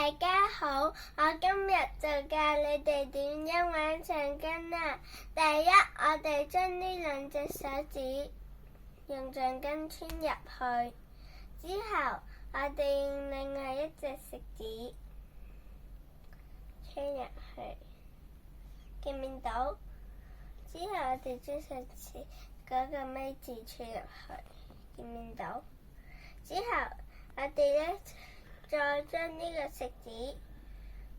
大家好，我今日就教你哋點樣玩橡筋啦。第一，我哋將呢兩隻手指用橡筋穿入去，之後我哋用另外一隻食指穿入去，見唔見到？之後我哋將上次嗰個咪字穿入去，見唔見到？之後我哋呢，再將呢個食指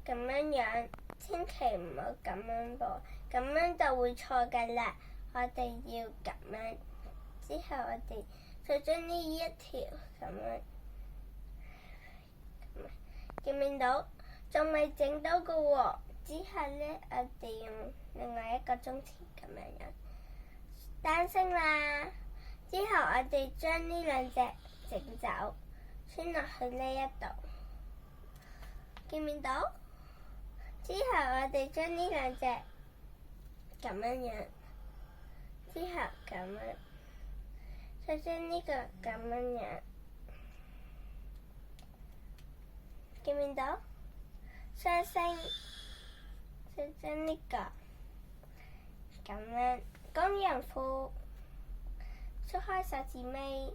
咁樣，千祈唔好咁樣噃，咁樣就會錯㗎啦。我哋要咁樣，之後我哋再將呢一條咁樣，見唔見到？仲未整到㗎喎。之後呢，我哋用另外一個中指咁樣單聲啦。之後我哋將呢兩隻整走，穿落去呢一度，見唔見到？之後我哋將呢兩隻咁樣，之後咁樣，再將呢個咁樣，見唔見到？雙聲，再將呢個咁樣，工人褲，縮開手指尾，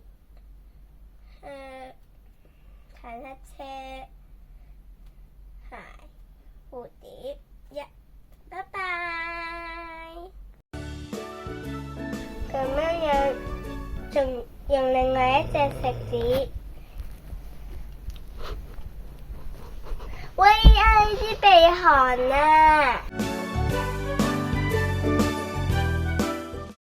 坦克車，鞋，蝴蝶，拜拜。咁樣仲用另外一隻食指，喂呀，啲鼻鼾啊！